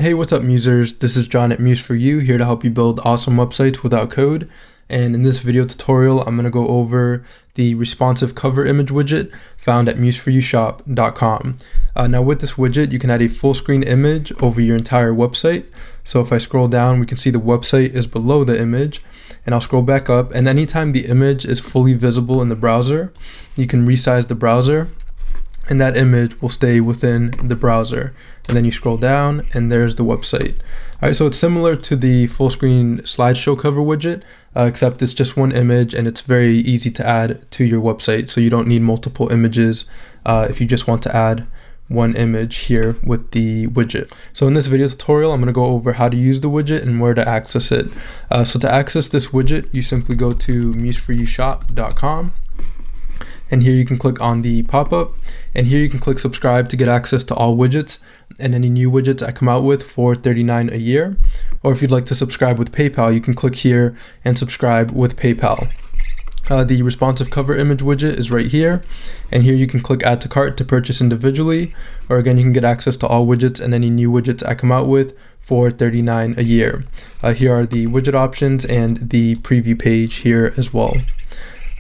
Hey, what's up musers? This is John at Muse for You, here to help you build awesome websites without code. And in this video tutorial, I'm going to go over the responsive cover image widget found at museforyoushop.com. Now with this widget, you can add a full screen image over your entire website. So if I scroll down, we can see the website is below the image, and I'll scroll back up, and anytime the image is fully visible in the browser, you can resize the browser and that image will stay within the browser. And then you scroll down and there's the website. All right, so it's similar to the full screen slideshow cover widget, except it's just one image and it's very easy to add to your website. So you don't need multiple images if you just want to add one image here with the widget. So in this video tutorial, I'm going to go over how to use the widget and where to access it. So to access this widget, you simply go to museforyoushop.com. And here you can click on the pop-up, and here you can click subscribe to get access to all widgets and any new widgets I come out with for $39 a year. Or if you'd like to subscribe with PayPal, you can click here and subscribe with PayPal. The responsive cover image widget is right here, and here you can click add to cart to purchase individually, or again you can get access to all widgets and any new widgets I come out with for $39 a year. Here are the widget options and the preview page here as well.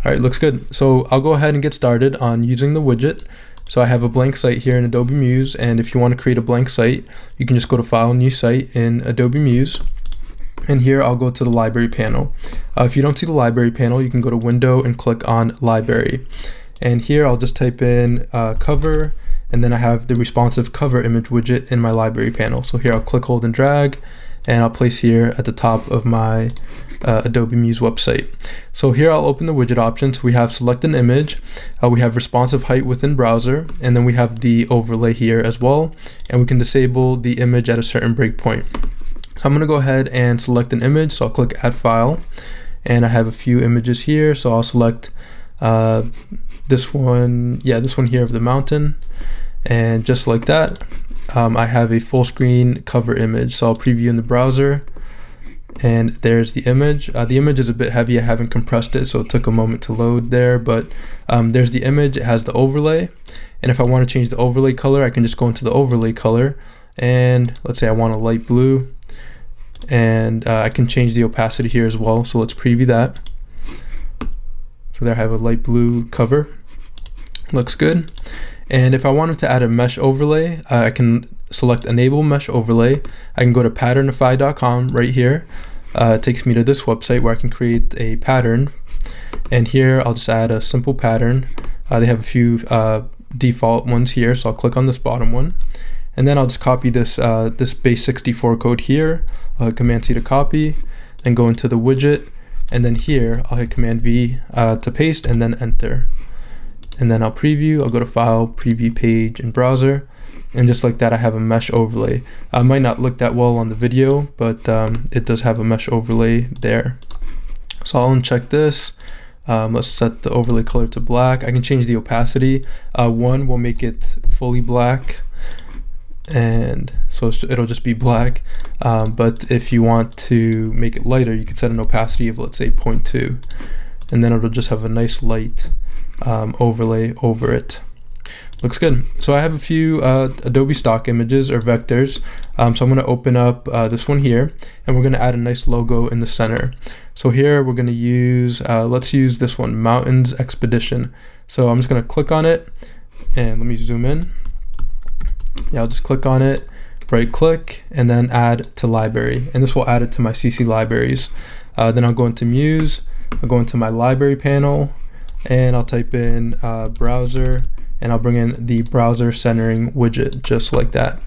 All right, looks good. So I'll go ahead and get started on using the widget. So I have a blank site here in Adobe Muse, and if you want to create a blank site, you can just go to File, New Site in Adobe Muse. And here I'll go to the Library panel. If you don't see the Library panel, you can go to Window and click on Library. And here I'll just type in cover, and then I have the responsive cover image widget in my Library panel. So here I'll click, hold, and drag, and I'll place here at the top of my Adobe Muse website. So here I'll open the widget options. We have select an image, we have responsive height within browser, and then we have the overlay here as well, and we can disable the image at a certain breakpoint. So I'm going to go ahead and select an image, so I'll click add file, and I have a few images here, so I'll select this one here of the mountain, and just like that, I have a full screen cover image. So I'll preview in the browser, and there's the image. The image is a bit heavy. I haven't compressed it, so it took a moment to load there, but there's the image. It has the overlay, and if I want to change the overlay color, I can just go into the overlay color, and let's say I want a light blue, and I can change the opacity here as well. So let's preview that. So there I have a light blue cover. Looks good. And if I wanted to add a mesh overlay, I can select enable mesh overlay. I can go to patternify.com right here. It takes me to this website where I can create a pattern, and here I'll just add a simple pattern. They have a few default ones here, so I'll click on this bottom one, and then I'll just copy this this base 64 code here. I'll hit Command C to copy, then go into the widget, and then here I'll hit Command V to paste, and then enter. And then I'll preview. I'll go to File, Preview Page in Browser, and just like that I have a mesh overlay. Might not look that well on the video, but it does have a mesh overlay there. So I'll uncheck this. Let's set the overlay color to black. I can change the opacity. 1 will make it fully black, and so it'll just be black. But if you want to make it lighter, you can set an opacity of, let's say, 0.2, and then it'll just have a nice light overlay over it. Looks good. So I have a few Adobe stock images or vectors. So I'm going to open up this one here, and we're going to add a nice logo in the center. So here we're going to use, let's use this one, Mountains Expedition. So I'm just going to click on it, and let me zoom in. Yeah, I'll just click on it, right click, and then add to library. And this will add it to my CC libraries. Then I'll go into Muse, I'll go into my library panel, and I'll type in browser, and I'll bring in the browser centering widget just like that,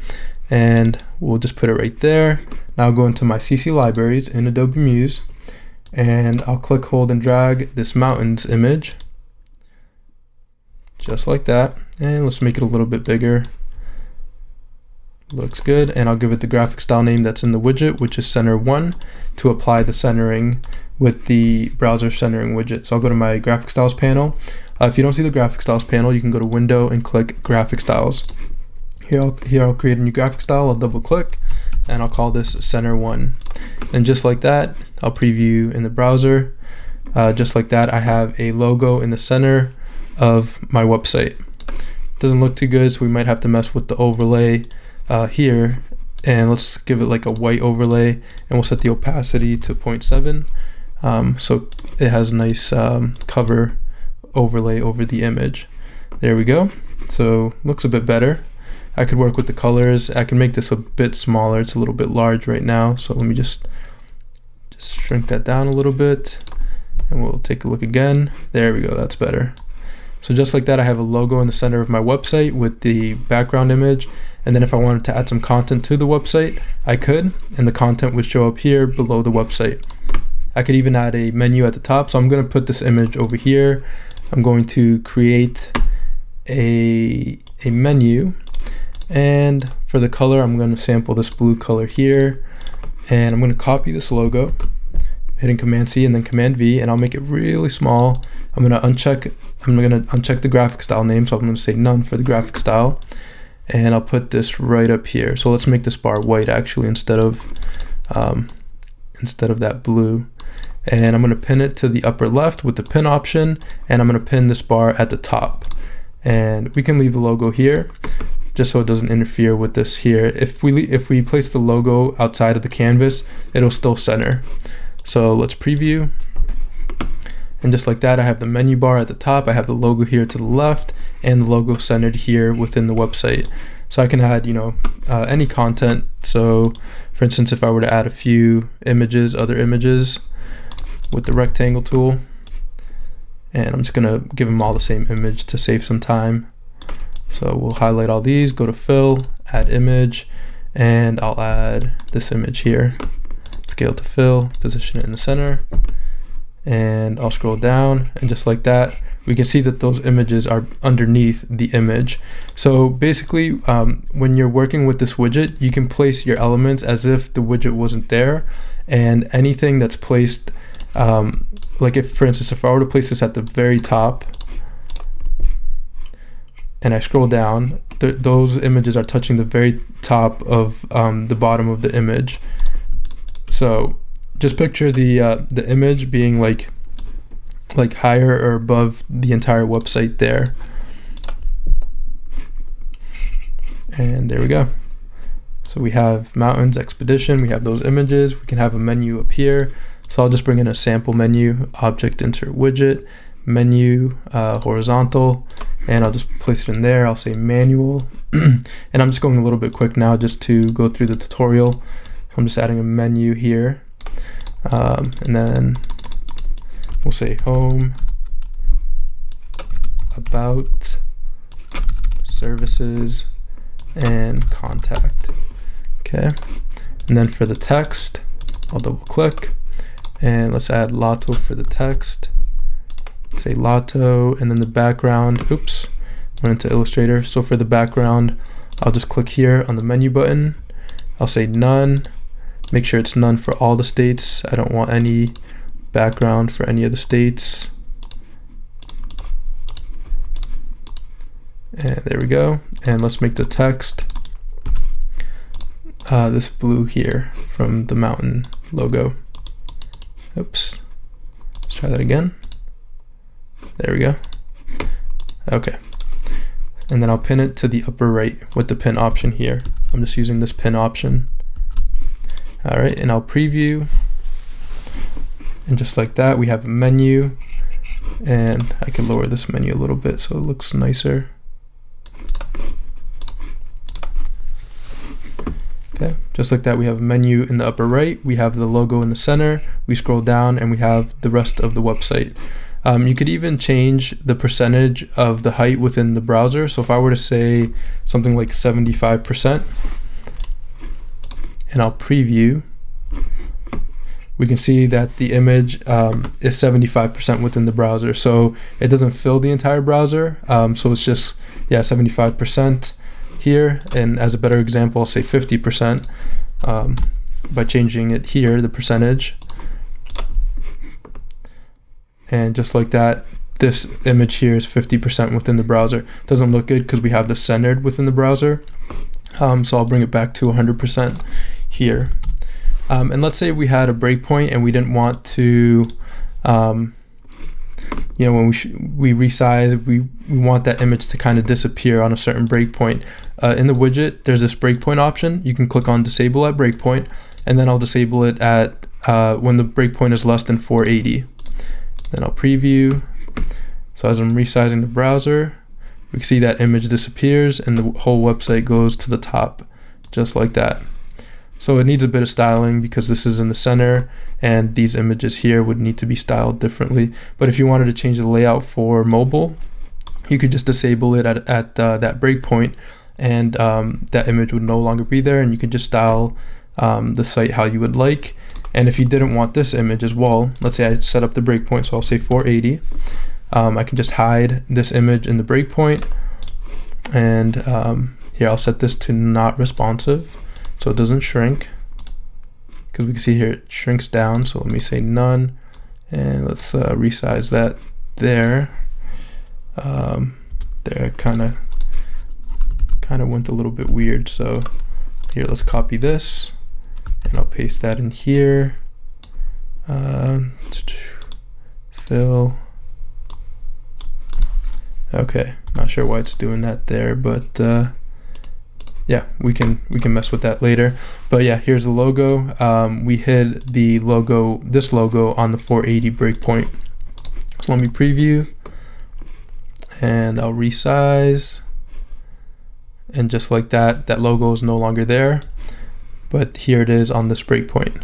and we'll just put it right there. Now I'll go into my CC libraries in Adobe Muse, and I'll click, hold, and drag this mountains image just like that, and let's make it a little bit bigger. Looks good. And I'll give it the graphic style name that's in the widget, which is center1, to apply the centering with the browser centering widget. So I'll go to my graphic styles panel. If you don't see the graphic styles panel, you can go to Window and click Graphic Styles. Here I'll create a new graphic style. I'll double click, and I'll call this center1. And just like that, I'll preview in the browser. Just like that, I have a logo in the center of my website. Doesn't look too good, so we might have to mess with the overlay here and let's give it like a white overlay, and we'll set the opacity to 0.7, so it has a nice cover overlay over the image. There we go. So looks a bit better. I could work with the colors. I can make this a bit smaller. It's a little bit large right now, so let me just shrink that down a little bit, and we'll take a look again. There we go, that's better. So just like that, I have a logo in the center of my website with the background image, and then if I wanted to add some content to the website, I could, and the content would show up here below the website. I could even add a menu at the top, so I'm going to put this image over here. I'm going to create a menu, and for the color, I'm going to sample this blue color here, and I'm going to copy this logo, hitting Command C and then Command V, and I'll make it really small. I'm going to uncheck the graphic style name, so I'm going to say none for the graphic style, and I'll put this right up here. So let's make this bar white actually instead of that blue, and I'm going to pin it to the upper left with the pin option, and I'm going to pin this bar at the top, and we can leave the logo here just so it doesn't interfere with this here. If we place the logo outside of the canvas, it'll still center. So let's preview, and just like that, I have the menu bar at the top, I have the logo here to the left, and the logo centered here within the website. So I can add, any content. So for instance, if I were to add a few images, other images with the rectangle tool, and I'm just gonna give them all the same image to save some time. So we'll highlight all these, go to fill, add image, and I'll add this image here. Scale to fill, position it in the center, and I'll scroll down, and just like that, we can see that those images are underneath the image. So basically, when you're working with this widget, you can place your elements as if the widget wasn't there, and anything that's placed, like if, for instance, if I were to place this at the very top, and I scroll down, those images are touching the very top of the bottom of the image. So just picture the image being like higher or above the entire website there. And there we go. So we have mountains, expedition, we have those images, we can have a menu up here. So I'll just bring in a sample menu, object insert widget, menu, horizontal, and I'll just place it in there. I'll say manual, and I'm just going a little bit quick now just to go through the tutorial. So I'm just adding a menu here, and then we'll say home, about, services, and contact. Okay, and then for the text, I'll double click, and let's add Lotto for the text. Say Lotto, and then the background, oops, went into Illustrator. So for the background, I'll just click here on the menu button. I'll say none, make sure it's none for all the states. I don't want any background for any of the states. And there we go. And let's make the text this blue here from the mountain logo. Oops, let's try that again. There we go. Okay, and then I'll pin it to the upper right with the pin option here. I'm just using this pin option. All right, and I'll preview, and just like that, we have a menu, and I can lower this menu a little bit so it looks nicer. Okay, just like that, we have a menu in the upper right, we have the logo in the center, we scroll down, and we have the rest of the website. You could even change the percentage of the height within the browser. So if I were to say something like 75%, and I'll preview, we can see that the image is 75% within the browser. So it doesn't fill the entire browser. So it's just, 75% here. And as a better example, I'll say 50% by changing it here, the percentage. And just like that, this image here is 50% within the browser. Doesn't look good because we have this centered within the browser. So I'll bring it back to 100% here. And let's say we had a breakpoint and we didn't want to you know, when we resize, we want that image to kind of disappear on a certain breakpoint. In the widget, there's this breakpoint option. You can click on disable at breakpoint, and then I'll disable it at when the breakpoint is less than 480. Then I'll preview. So as I'm resizing the browser, we can see that image disappears and the whole website goes to the top, just like that. So it needs a bit of styling because this is in the center and these images here would need to be styled differently. But if you wanted to change the layout for mobile, you could just disable it at that breakpoint, and that image would no longer be there, and you could just style the site how you would like. And if you didn't want this image as well, let's say I set up the breakpoint, so I'll say 480. I can just hide this image in the breakpoint, and here I'll set this to not responsive so it doesn't shrink, because we can see here it shrinks down. So let me say none, and let's resize that there. There kind of went a little bit weird, so here let's copy this and I'll paste that in here. Fill. Okay, not sure why it's doing that there, but yeah, we can mess with that later. But yeah, here's the logo. We hid the logo, this logo, on the 480 breakpoint. So let me preview, and I'll resize, and just like that, that logo is no longer there, but here it is on this breakpoint.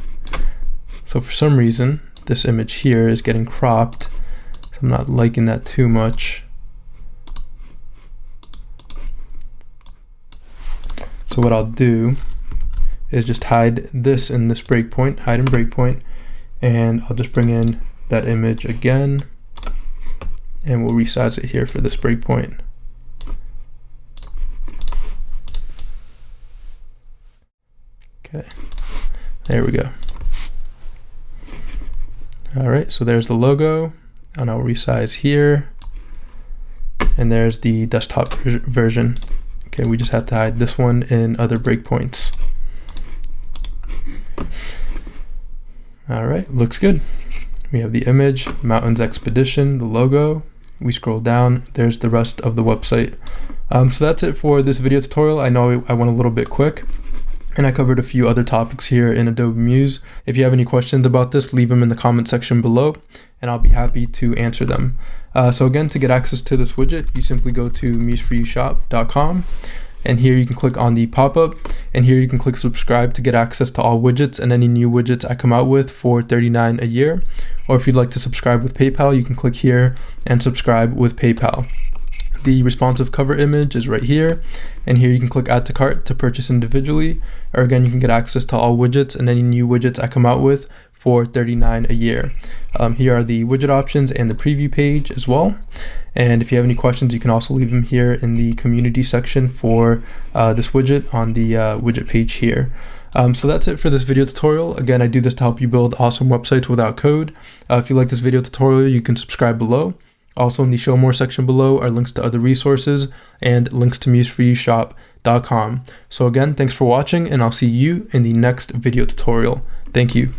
So for some reason, this image here is getting cropped. So I'm not liking that too much. So what I'll do is just hide this in this breakpoint, hide in breakpoint, and I'll just bring in that image again, and we'll resize it here for this breakpoint. Okay, there we go. All right, so there's the logo, and I'll resize here, and there's the desktop version. Okay, we just have to hide this one in other breakpoints. All right, looks good. We have the image, Mountains Expedition, the logo. We scroll down, there's the rest of the website. So that's it for this video tutorial. I know I went a little bit quick, and I covered a few other topics here in Adobe Muse. If you have any questions about this, leave them in the comment section below, and I'll be happy to answer them. So again, to get access to this widget, you simply go to museforyoushop.com, and here you can click on the pop-up, and here you can click subscribe to get access to all widgets and any new widgets I come out with for $39 a year. Or if you'd like to subscribe with PayPal, you can click here and subscribe with PayPal. The responsive cover image is right here, and here you can click add to cart to purchase individually, or again, you can get access to all widgets and any new widgets I come out with for $39 a year. Here are the widget options and the preview page as well. And if you have any questions, you can also leave them here in the community section for this widget on the widget page here. So that's it for this video tutorial. Again, I do this to help you build awesome websites without code. If you like this video tutorial, you can subscribe below. Also in the show more section below are links to other resources and links to museforyoushop.com. So again, thanks for watching, and I'll see you in the next video tutorial. Thank you.